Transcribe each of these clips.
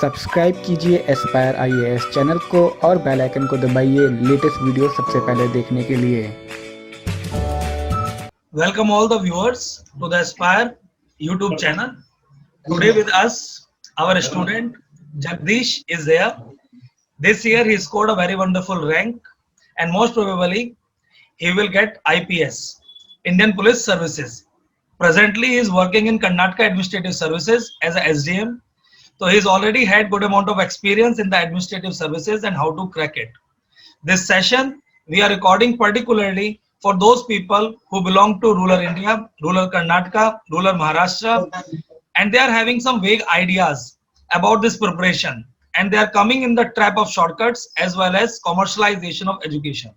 Subscribe कीजिए Aspire IAS channel को और बेल आइकन को दबाइए लेटेस्ट वीडियो सबसे पहले देखने के लिए। Welcome all the viewers to the Aspire YouTube channel. Today with us, our student Jagdish is there. This year he scored a very wonderful rank and most probably he will get IPS, Indian Police Services. Presently he is working in Karnataka Administrative Services as a SDM. So he's already had good amount of experience in the administrative services and how to crack it. This session we are recording particularly for those people who belong to rural India, rural Karnataka, rural Maharashtra, and they are having some vague ideas about this preparation, and they are coming in the trap of shortcuts as well as commercialization of education.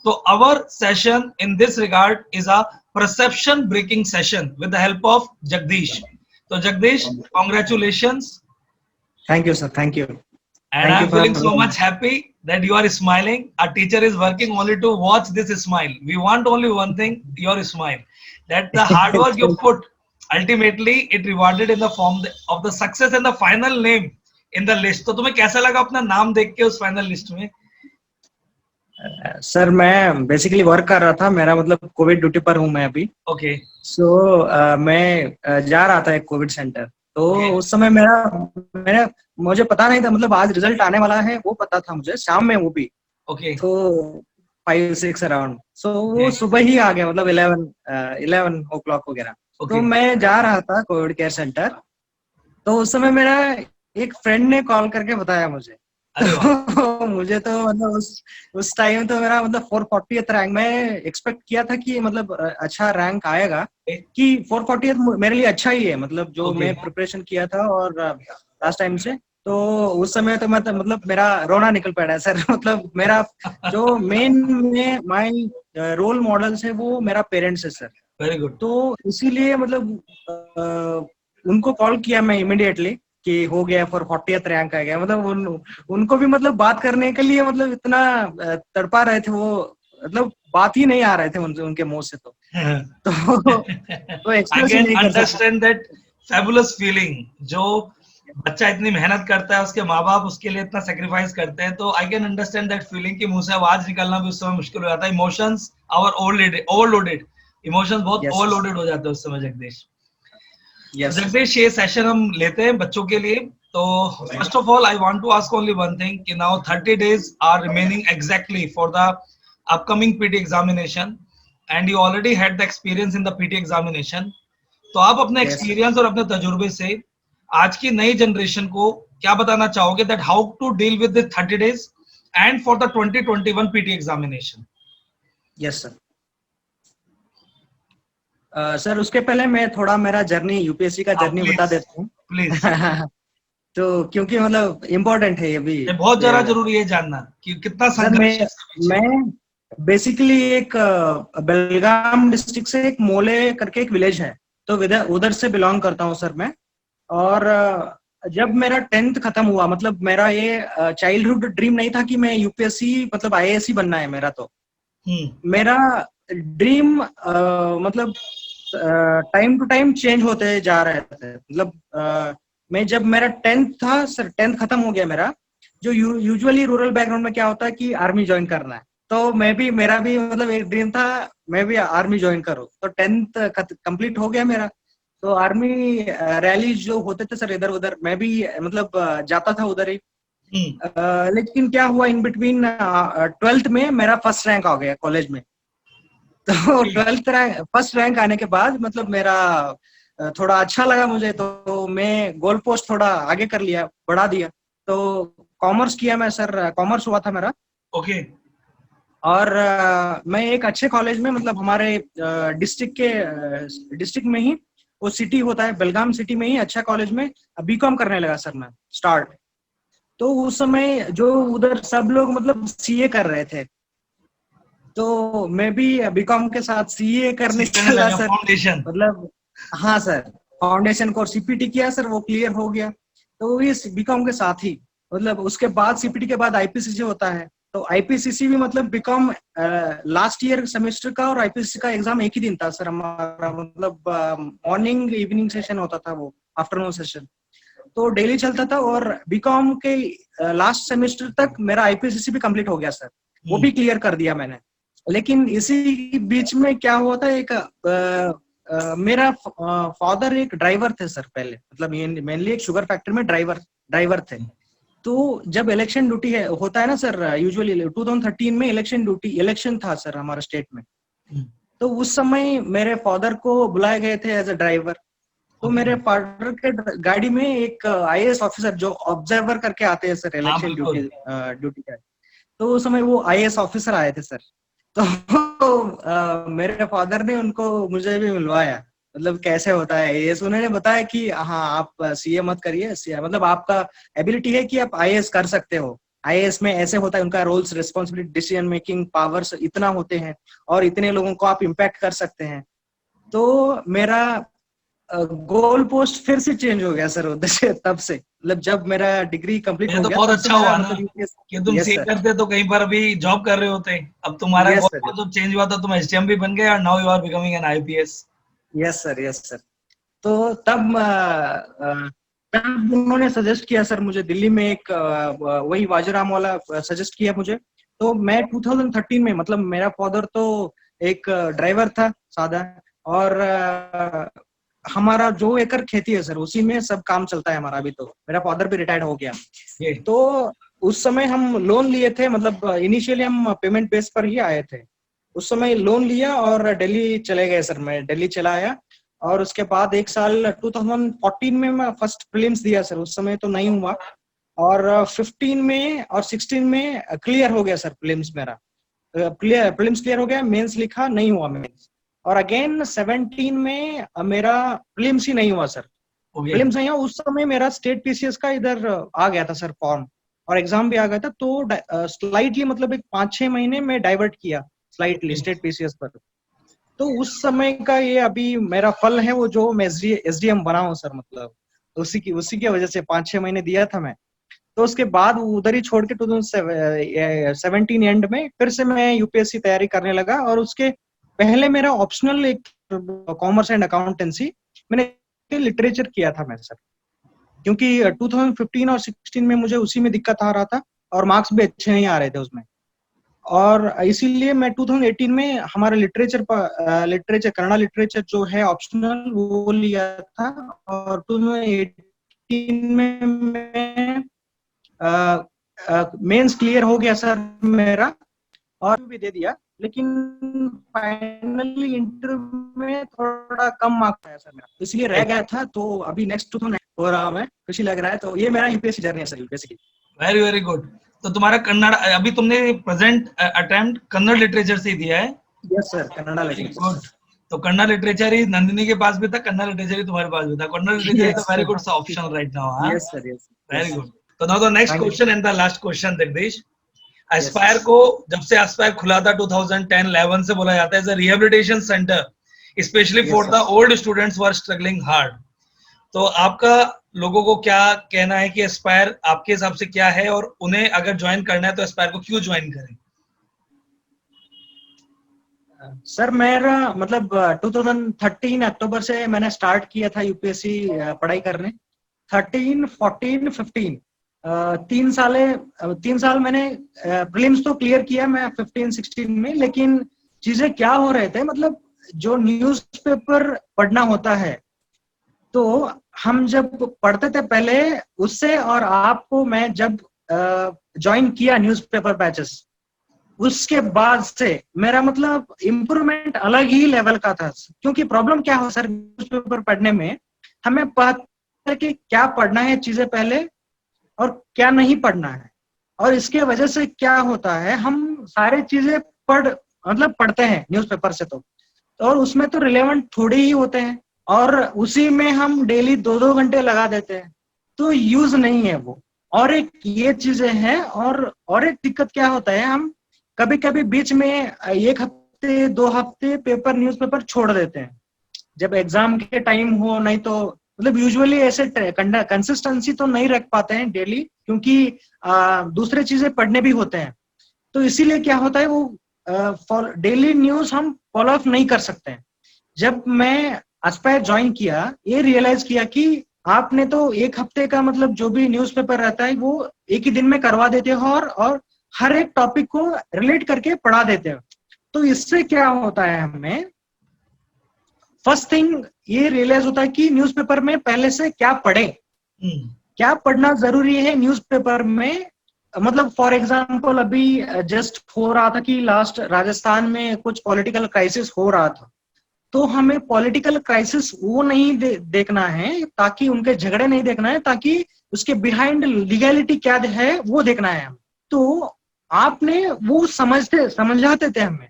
So our session in this regard is a perception breaking session with the help of Jagdish. So Jagdish, congratulations. Thank you, sir. Thank you. And I'm feeling so much happy that you are smiling. Our teacher is working only to watch this smile. We want only one thing, your smile. That the hard work you put, ultimately it rewarded in the form of the success and the final name in the list. तो तुम्हें कैसा लगा अपना नाम देख के उस final list में? सर मैं बेसिकली वर्क कर रहा था, मेरा मतलब कोविड ड्यूटी पर हूँ मैं अभी। ओके। सो मैं जा रहा था एक कोविड सेंटर, तो उस समय मुझे पता नहीं था, मतलब आज रिजल्ट आने वाला है वो पता था मुझे, शाम में वो भी। ओके। तो 5-6 अराउंड, सो वो सुबह ही आ गया, मतलब 11 o'clock वगैरह। तो मैं जा रहा था कोविड केयर सेंटर, तो उस समय मेरा एक फ्रेंड ने कॉल करके बताया मुझे। तो मुझे तो मतलब उस टाइम तो मेरा मतलब 440th रैंक, मैं एक्सपेक्ट किया था कि मतलब अच्छा रैंक आएगा, कि 440th मेरे लिए अच्छा ही है, मतलब जो मैं प्रिपरेशन किया था और लास्ट टाइम से। तो उस समय तो मतलब मेरा रोना निकल पड़ा है सर। मतलब मेरा जो माय रोल मॉडल्स है वो मेरा पेरेंट्स है सर। Very good. तो इसीलिए मतलब उनको कॉल किया मैं इमीडिएटली कि हो गया 440th रैंक आ गया। मतलब उनको भी मतलब बात करने के लिए मतलब इतना तड़पा रहे थे वो, मतलब बात ही नहीं आ रहे थे उनके मुंह से। तो एक्सप्रेस नहीं कर सकते। अंडरस्टैंड दैट फैबुलस फीलिंग, जो बच्चा इतनी मेहनत करता है, उसके माँ बाप उसके लिए इतना सेक्रीफाइस करते हैं, तो I can understand that feeling कि मुंह से आवाज निकलना भी उस समय मुश्किल हो जाता है। इमोशंस ओवरलोडेड, इमोशंस बहुत ओवरलोडेड हो जाते हैं उस समय। जगदीश, जगदीश ये सेशन हम लेते हैं बच्चों के लिए। तो first of all I want to ask only one thing कि now 30 days are remaining exactly for the upcoming PT examination and you already had the experience in the PT examination. तो आप अपने एक्सपीरियंस और अपने तजुर्बे से आज की नई जनरेशन को क्या बताना चाहोगे, that how to deal with the 30 days and for the 2021 PT examination? Yes sir. Sir उसके पहले मैं थोड़ा मेरा जर्नी, यूपीएससी का जर्नी बता देता हूँ प्लीज। तो क्योंकि मतलब इम्पोर्टेंट है ये भी, बहुत ज्यादा जरूरी है जानना कि कितना संघर्ष। मैं बेसिकली एक बेलगाम डिस्ट्रिक्ट से एक मोले करके एक विलेज है, तो उधर से बिलोंग करता हूँ सर मैं। और जब मेरा 10th खत्म हुआ, मतलब मेरा ये चाइल्डहुड ड्रीम नहीं था कि मैं यूपीएससी मतलब आईएएस ही बनना है मेरा। तो मेरा ड्रीम मतलब टाइम टू टाइम चेंज होते जा रहे थे। मतलब मैं जब मेरा 10th था सर, 10th खत्म हो गया मेरा, जो यूजुअली रूरल बैकग्राउंड में क्या होता है कि आर्मी ज्वाइन करना है, तो मेरा भी मतलब एक ड्रीम था मैं भी आर्मी ज्वाइन करूं। तो 10th कंप्लीट हो गया मेरा, तो आर्मी रैली जो होते थे सर इधर उधर, मैं भी मतलब जाता था उधर ही। लेकिन क्या हुआ इन बिटवीन, 12th में मेरा फर्स्ट रैंक आ गया कॉलेज में। तो 12th रैंक, फर्स्ट रैंक आने के बाद मतलब मेरा थोड़ा अच्छा लगा मुझे, तो मैं गोल पोस्ट थोड़ा आगे कर लिया, बढ़ा दिया। तो कॉमर्स किया मैं सर, कॉमर्स हुआ था मेरा। ओके। और मैं एक अच्छे कॉलेज में, मतलब हमारे डिस्ट्रिक्ट में ही वो सिटी होता है, बेलगाम सिटी में ही अच्छा कॉलेज में बीकॉम करने लगा सर मैं स्टार्ट। तो उस समय जो उधर सब लोग मतलब सीए कर रहे थे, तो मैं भी बीकॉम के साथ सीए करने चला सर। फाउंडेशन, मतलब हाँ सर, फाउंडेशन कोर्स सीपीटी किया सर, वो क्लियर हो गया। तो इस बीकॉम के साथ ही मतलब उसके बाद सीपीटी के बाद आईपीसीसी होता है। तो आईपीसीसी भी मतलब बीकॉम लास्ट ईयर सेमेस्टर का और आईपीसीसी का एग्जाम एक ही दिन था सर हमारा। मतलब मॉर्निंग इवनिंग सेशन होता था, वो आफ्टरनून सेशन। तो डेली चलता था, और बीकॉम के लास्ट सेमेस्टर तक मेरा आईपीसीसी भी कंप्लीट हो गया सर, वो भी क्लियर कर दिया मैंने। लेकिन इसी बीच में क्या हुआ था, एक मेरा फादर एक ड्राइवर थे सर पहले, मतलब मेनली एक शुगर फैक्ट्री में ड्राइवर थे। तो जब इलेक्शन ड्यूटी होता है ना सर, यूजुअली 2013 में इलेक्शन था सर हमारे स्टेट में। तो उस समय मेरे फादर को बुलाए गए थे एज अ ड्राइवर। तो मेरे फादर के गाड़ी में एक आईएएस ऑफिसर जो ऑब्जर्वर करके आते हैं सर इलेक्शन ड्यूटी का, तो उस समय वो आईएएस ऑफिसर आए थे सर। तो मेरे फादर ने मुझे भी मिलवाया, मतलब कैसे होता है ये, उन्होंने बताया कि हाँ आप सीए मत करिए, मतलब आपका एबिलिटी है कि आप आईएएस कर सकते हो, आईएएस में ऐसे होता है, उनका roles responsibility decision making powers इतना होते हैं और इतने लोगों को आप इम्पैक्ट कर सकते हैं। तो मेरा गोल पोस्ट फिर से चेंज हो गया सर उधर से, तब से, मतलब जब मेरा डिग्री कंप्लीट हो गया। तो बहुत अच्छा हुआ ना कि तुम सीए करते तो कहीं पर अभी जॉब कर रहे होते। अब तुम्हारा गोल जब चेंज हुआ तो तुम एसडीएम भी बन गए और now you are becoming an IPS. Yes sir. तो तब उन्होंने सजेस्ट किया सर मुझे, दिल्ली में एक वही वाजीराम वाला सजेस्ट किया मुझे। तो मैं 2013 में, मतलब मेरा फादर तो एक ड्राइवर था सादा, और हमारा 2 एकड़ खेती है सर, उसी में सब काम चलता है हमारा। अभी तो मेरा फादर भी रिटायर्ड हो गया। तो उस समय हम लोन लिए थे, मतलब इनिशियली हम पेमेंट बेस पर ही आए थे। उस समय लोन लिया और दिल्ली चले गए सर, मैं दिल्ली चला आया। और उसके बाद 1 साल 2014 में मैं फर्स्ट प्रीलिम्स दिया सर, उस समय तो नहीं हुआ। और 15 में और 16 में क्लियर हो गया सर प्रीलिम्स मेरा, प्रीलिम्स क्लियर हो गया, मेंस लिखा नहीं हुआ मेंस। और अगेन 17 में मेरा प्रीलिम्स ही नहीं हुआ सर, प्रीलिम्स नहीं हुआ। उस समय मेरा स्टेट पीसीएस का इधर आ गया था सर फॉर्म, और एग्जाम भी आ गया था। तो स्लाइटली, मतलब एक 5-6 महीने में डाइवर्ट किया स्लाइटली स्टेट पीसीएस पर। तो उस समय का ये अभी मेरा फल है, वो जो मैं एसडीएम बना हूँ सर, मतलब उसी की वजह से 5-6 महीने दिया था मैं। तो उसके बाद उधर ही छोड़ के 2017 एंड में फिर से मैं यूपीएससी तैयारी करने लगा। और उसके पहले मेरा ऑप्शनल एक कॉमर्स एंड अकाउंटेंसी, मैंने लिटरेचर किया था मैं सर, क्योंकि 2015 और 16 में मुझे उसी में दिक्कत आ रहा था और मार्क्स भी अच्छे नहीं आ रहे थे उसमें। और इसीलिए मैं 2018 में हमारा लिटरेचर कन्नड़ा लिटरेचर जो है ऑप्शनल, वो लिया था। और 2018 में मैं मेंस क्लियर हो गया सर मेरा, और भी दे दिया। लेकिन फाइनली इंटरव्यू में थोड़ा कम मार्क्स आया सर मेरा, इसलिए रह गया था। तो अभी नेक्स्ट 2000 हो रहा मैं, खुशी लग रहा है। तो ये मेरा यूपीएससी जर्नी है सर, यूपीएससी की। Very very good. तो तुम्हारा कन्नड़, अभी तुमने प्रेजेंट अटेम्प्ट कन्नड़ लिटरेचर से दिया है? Yes sir, Kannada literature. Good. तो कन्नड़ लिटरेचर ही नंदिनी के पास भी था, कन्नड़ लिटरेचर ही तुम्हारे पास भी था। Kannada literature is a very good option right now. Yes sir, yes. Very good. तो now the next question and the last question Jagdish. Aspire को जब से एस्पायर खुला था 2010-11 से बोला जाता है as a rehabilitation centre, specially for the old students who are struggling hard. तो आपका लोगों को क्या कहना है कि एस्पायर आपके हिसाब से क्या है, और उन्हें अगर ज्वाइन करना है तो एस्पायर को क्यों ज्वाइन करें? सर मेरा मतलब 2013 अक्टूबर से मैंने स्टार्ट किया था यूपीएससी पढ़ाई करने। 13, 14, 15 3 साल मैंने प्रीलिम्स तो क्लियर किया मैं 15-16 में। लेकिन चीजें क्या हो रहे थे, मतलब जो न्यूज़पेपर पढ़ना होता है, तो हम जब पढ़ते थे पहले उससे, और आपको मैं जब ज्वाइन किया न्यूज़पेपर बैचेस, उसके बाद से मेरा मतलब इम्प्रूवमेंट अलग ही लेवल का था। क्योंकि प्रॉब्लम क्या हो सर, न्यूज़पेपर पढ़ने में हमें पता है कि क्या पढ़ना है चीजें पहले और क्या नहीं पढ़ना है। और इसके वजह से क्या होता है, हम सारे चीजें पढ़ते हैं न्यूज़पेपर से, तो और उसमें तो रिलेवेंट थोड़े ही होते हैं, और उसी में हम डेली 2-2 घंटे लगा देते हैं, तो यूज नहीं है वो। और एक ये चीजें हैं। और एक दिक्कत क्या होता है, हम कभी कभी बीच में 1 हफ्ते 2 हफ्ते न्यूज़पेपर छोड़ देते हैं जब एग्जाम के टाइम हो, नहीं तो मतलब यूजुअली ऐसे कंसिस्टेंसी तो नहीं रख पाते हैं डेली, क्योंकि दूसरे चीजें पढ़ने भी होते हैं। तो इसीलिए क्या होता है, वो डेली न्यूज हम फॉलो अप नहीं कर सकते हैं। जब मैं एस्पायर ज्वाइन किया, ये रियलाइज किया कि आपने तो एक हफ्ते का मतलब जो भी न्यूज़पेपर रहता है वो एक ही दिन में करवा देते हो और हर एक टॉपिक को रिलेट करके पढ़ा देते हो। तो इससे क्या होता है, हमें फर्स्ट थिंग ये रियलाइज होता है कि न्यूज़पेपर में पहले से क्या पढ़े, क्या पढ़ना जरूरी है न्यूज़पेपर में। मतलब फॉर एग्जांपल अभी जस्ट हो रहा था कि लास्ट राजस्थान में कुछ पॉलिटिकल क्राइसिस हो रहा था, तो हमें पॉलिटिकल क्राइसिस वो नहीं देखना है, ताकि उनके झगड़े नहीं देखना है, ताकि उसके बिहाइंड लीगैलिटी क्या है वो देखना है हमें। तो आपने वो समझाते थे हमें,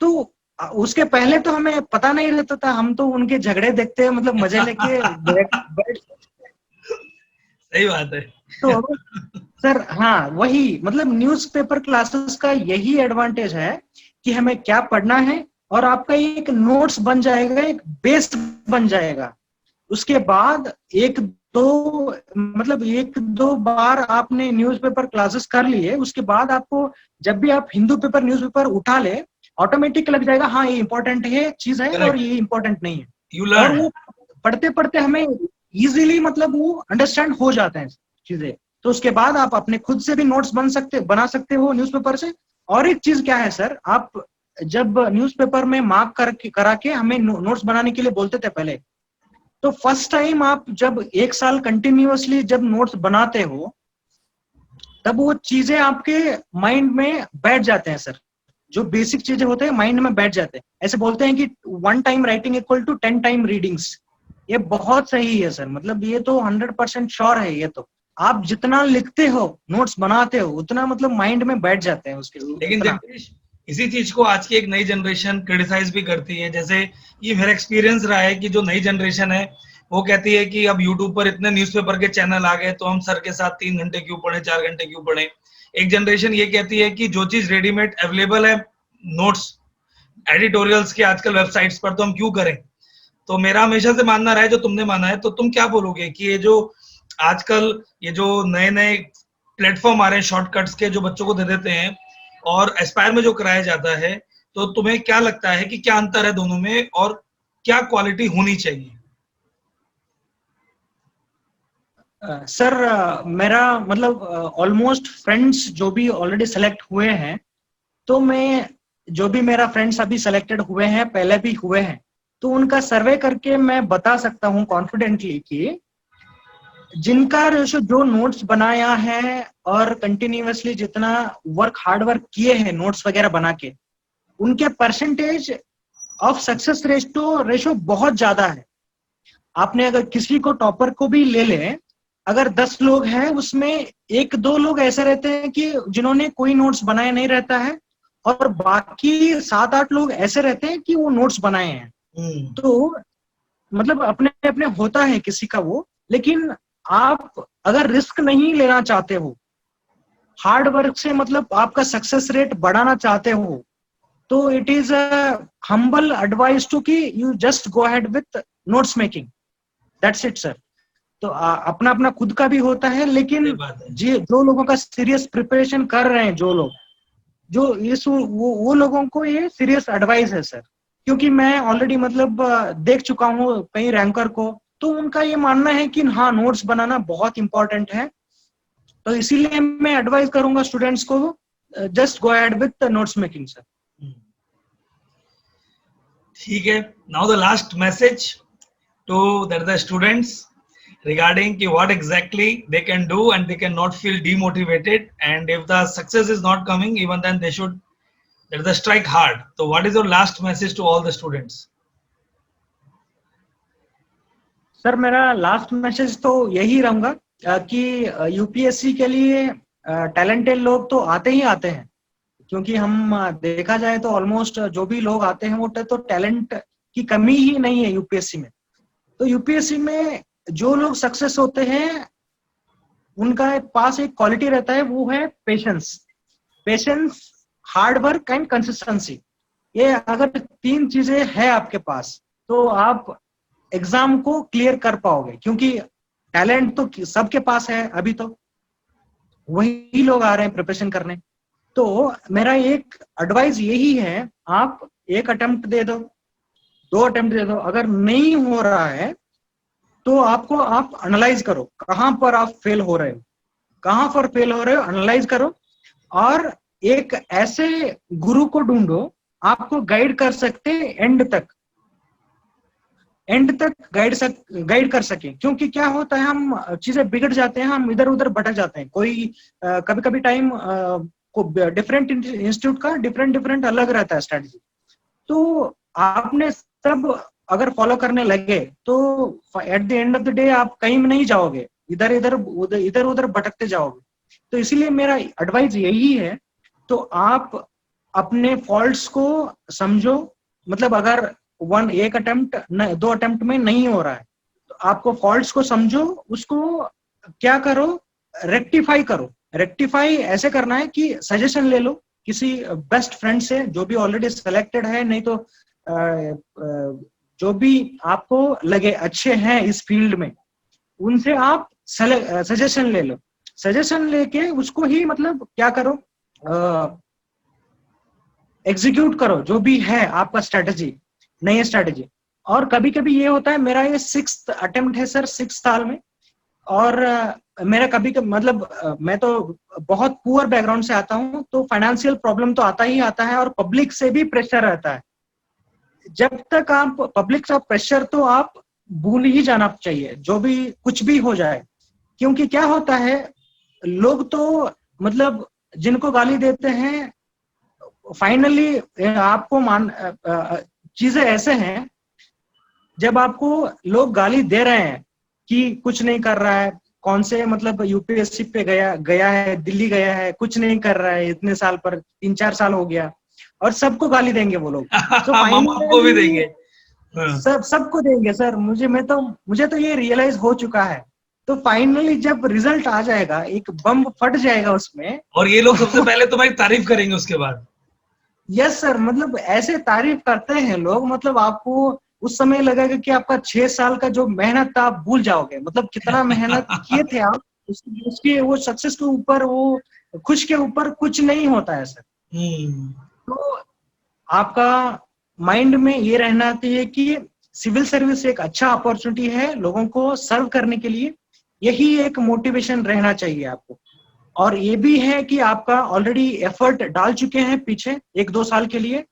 तो उसके पहले तो हमें पता नहीं रहता था, हम तो उनके झगड़े देखते हैं मतलब मजे लेके बैठ। सही बात है। तो सर हाँ, वही मतलब न्यूज़पेपर क्लासेस का यही एडवांटेज है कि हमें क्या पढ़ना है और आपका एक नोट्स बन जाएगा, एक बेस बन जाएगा। उसके बाद एक दो बार आपने न्यूज़पेपर क्लासेस कर लिए, उसके बाद आपको जब भी आप हिंदू पेपर न्यूज़पेपर उठा ले, ऑटोमेटिक लग जाएगा हाँ ये इंपॉर्टेंट है चीज है और ये इंपॉर्टेंट नहीं है। You और learn. वो पढ़ते पढ़ते हमें इजीली मतलब वो अंडरस्टैंड हो जाते हैं चीजें। तो उसके बाद आप अपने खुद से भी नोट्स बना सकते हो न्यूज़पेपर से। और एक चीज क्या है सर, आप जब न्यूज़पेपर में मार्क करा के हमें नोट्स बनाने के लिए बोलते थे पहले, तो फर्स्ट टाइम आप जब एक साल कंटिन्यूअसली जब नोट्स बनाते हो, तब वो चीजें आपके माइंड में बैठ जाते हैं सर। जो बेसिक चीजें होते हैं माइंड में बैठ जाते हैं। ऐसे बोलते हैं कि 1 time writing equal to 10 time readings. ये बहुत सही है सर, मतलब ये तो 100% श्योर है। ये तो आप जितना लिखते हो, नोट्स बनाते हो, उतना मतलब माइंड में बैठ जाते हैं उसके। लेकिन जगदीश, इसी चीज को आज की एक नई जनरेशन क्रिटिसाइज भी करती है। जैसे ये मेरा एक्सपीरियंस रहा है कि जो नई जनरेशन है वो कहती है कि अब यूट्यूब पर इतने न्यूज़पेपर के चैनल आ गए तो हम सर के साथ 3 घंटे क्यों पढ़े, 4 घंटे क्यों पढ़े। एक जनरेशन ये कहती है कि जो चीज रेडीमेड अवेलेबल है, नोट्स एडिटोरियल्स के आजकल वेबसाइट्स पर, तो हम क्यों करें। तो मेरा हमेशा से मानना रहा है, जो तुमने माना है, तो तुम क्या बोलोगे कि ये जो आजकल ये जो नए नए प्लेटफॉर्म आ रहे हैं शॉर्टकट्स के, जो बच्चों को दे देते हैं, और एस्पायर में जो कराया जाता है, तो तुम्हें क्या लगता है कि क्या अंतर है दोनों में और क्या क्वालिटी होनी चाहिए। सर मेरा मतलब ऑलमोस्ट फ्रेंड्स जो भी ऑलरेडी सेलेक्ट हुए हैं, तो मैं जो भी मेरा फ्रेंड्स अभी सेलेक्टेड हुए हैं, पहले भी हुए हैं, तो उनका सर्वे करके मैं बता सकता हूं कॉन्फिडेंटली कि जिनका रेशो जो नोट्स बनाया है और कंटिन्यूअसली जितना हार्ड वर्क किए हैं नोट्स वगैरह बना के, उनके परसेंटेज ऑफ सक्सेस रेशो बहुत ज्यादा है। आपने अगर किसी को टॉपर को भी ले लें, अगर 10 लोग हैं उसमें 1-2 लोग ऐसे रहते हैं कि जिन्होंने कोई नोट्स बनाया नहीं रहता है, और बाकी 7-8 लोग ऐसे रहते हैं कि वो नोट्स बनाए हैं। तो मतलब अपने अपने होता है किसी का वो। लेकिन आप अगर रिस्क नहीं लेना चाहते हो, हार्ड वर्क से मतलब आपका सक्सेस रेट बढ़ाना चाहते हो, तो it is a humble advice to कि you just go ahead with notes making, that's it sir. तो अपना अपना खुद का भी होता है, लेकिन जी जो लोगों का सीरियस प्रिपरेशन कर रहे हैं, जो लोग जो इस वो लोगों को ये सीरियस एडवाइस है सर। क्योंकि मैं ऑलरेडी मतलब देख चुका हूँ कई रैंकर को, तो उनका ये मानना है कि हाँ नोट्स बनाना बहुत इंपॉर्टेंट है। तो इसीलिए मैं एडवाइस करूंगा स्टूडेंट्स को, just go ahead with notes making sir. ठीक है, now the last message to the students regarding what exactly they can do and they cannot feel demotivated, and if the success is not coming, even then they should strike hard. So what is your last message to all the students? Sir मेरा last message तो यही रहूंगा कि UPSC के लिए talented लोग तो आते ही आते हैं, क्योंकि हम देखा जाए तो ऑलमोस्ट जो भी लोग आते हैं वो तो टैलेंट की कमी ही नहीं है यूपीएससी में। तो यूपीएससी में जो लोग सक्सेस होते हैं उनका पास एक क्वालिटी रहता है, वो है patience, hard work and consistency. ये अगर 3 चीजें है आपके पास तो आप एग्जाम को क्लियर कर पाओगे, क्योंकि टैलेंट तो सबके पास है, अभी तो वही लोग आ रहे हैं प्रिपरेशन करने। तो मेरा एक एडवाइस यही है, आप 1 अटेम्प्ट दे दो, 2 अटेम्प्ट दे दो, अगर नहीं हो रहा है तो आपको आप एनालाइज करो कहाँ पर आप फेल हो रहे हो, कहाँ पर फेल हो रहे हो एनालाइज करो, और एक ऐसे गुरु को ढूंढो आपको गाइड कर सकते एंड तक गाइड कर सके। क्योंकि क्या होता है, हम चीजें बिगड़ जाते हैं, हम इधर उधर भटक जाते हैं। कोई कभी कभी टाइम को डिफरेंट इंस्टीट्यूट का डिफरेंट अलग रहता है स्ट्रेटजी, तो आपने सब अगर फॉलो करने लगे तो at the end of the day आप कहीं में नहीं जाओगे, इधर उधर भटकते जाओगे। तो इसीलिए मेरा एडवाइस यही है, तो आप अपने फॉल्ट्स को समझो। मतलब अगर एक अटेम्प्ट 2 अटेम्प्ट में नहीं हो रहा है तो आपको फॉल्ट्स को समझो, उसको क्या करो, रेक्टिफाई करो। रेक्टिफाई ऐसे करना है कि सजेशन ले लो किसी बेस्ट फ्रेंड से जो भी ऑलरेडी सिलेक्टेड है, नहीं तो जो भी आपको लगे अच्छे हैं इस फील्ड में, उनसे आप सजेशन ले लो। सजेशन लेके उसको ही मतलब क्या करो, एग्जीक्यूट करो जो भी है आपका स्ट्रेटजी, नई स्ट्रेटजी। और कभी कभी ये होता है, मेरा ये 6th अटेम्प्ट है सर 6 साल में, और मेरा कभी मतलब मैं तो बहुत पुअर बैकग्राउंड से आता हूँ, तो फाइनेंशियल प्रॉब्लम तो आता ही आता है, और पब्लिक से भी प्रेशर रहता है। जब तक आप पब्लिक का प्रेशर, तो आप भूल ही जाना चाहिए जो भी कुछ भी हो जाए। क्योंकि क्या होता है, लोग तो मतलब जिनको गाली देते हैं, फाइनली आपको चीजें ऐसे हैं, जब आपको लोग गाली दे रहे हैं कि कुछ नहीं कर रहा है, कौन से मतलब यूपीएससी पे गया है, दिल्ली गया है, कुछ नहीं कर रहा है इतने साल पर, 3-4 साल हो गया, और सबको गाली देंगे वो लोग। तो मामा को भी देंगे, सबको देंगे सर। मुझे तो ये रियलाइज हो चुका है। तो फाइनली जब रिजल्ट आ जाएगा, एक बम फट जाएगा उसमें, और ये लोग सबसे पहले तुम्हारी तारीफ करेंगे उसके बाद। यस सर, मतलब ऐसे तारीफ करते हैं लोग, मतलब आपको उस समय लगेगा कि आपका 6 साल का जो मेहनत था आप भूल जाओगे। मतलब कितना मेहनत किए थे आप, उसके वो सक्सेस के ऊपर, वो खुश के ऊपर कुछ नहीं होता है सर। तो आपका माइंड में ये रहना चाहिए कि सिविल सर्विस एक अच्छा अपॉर्चुनिटी है लोगों को सर्व करने के लिए। यही एक मोटिवेशन रहना चाहिए आपको। और ये भी है कि आपका ऑलरेडी एफर्ट डाल चुके हैं पीछे 1-2 साल के लिए,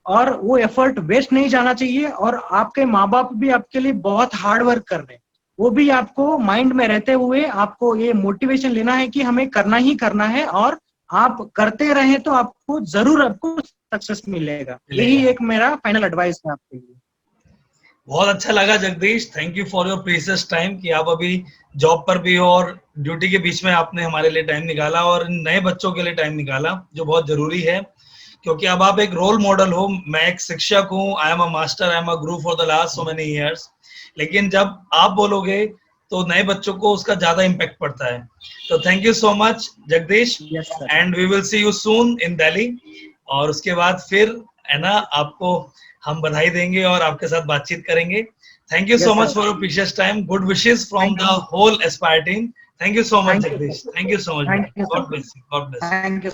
और वो एफर्ट वेस्ट नहीं जाना चाहिए। और आपके माँ बाप भी आपके लिए बहुत हार्ड वर्क कर रहे हैं, वो भी आपको माइंड में रहते हुए आपको ये मोटिवेशन लेना है कि हमें करना ही करना है, और आप करते रहें तो आपको जरूर आपको सक्सेस मिलेगा। यही एक मेरा फाइनल एडवाइस है आपके लिए। बहुत अच्छा लगा Jagdish, thank you for your precious time, कि आप अभी जॉब पर भी हो और ड्यूटी के बीच में आपने हमारे लिए टाइम निकाला, और नए बच्चों के लिए टाइम निकाला, जो बहुत जरूरी है। क्योंकि अब आप एक रोल मॉडल हो। मैं एक शिक्षक हूँ, I am a master, I am a guru for the last so many years, लेकिन जब आप बोलोगे तो नए बच्चों को उसका ज्यादा इम्पैक्ट पड़ता है। तो thank you so much Jagdish, and we will see you soon in Delhi. और उसके बाद फिर है ना, आपको हम बधाई देंगे और आपके साथ बातचीत करेंगे। Thank you so much for your precious time, good wishes from the whole Aspire team. Thank you so much Jagdish, thank you so much, God bless you, God bless you. Thank you.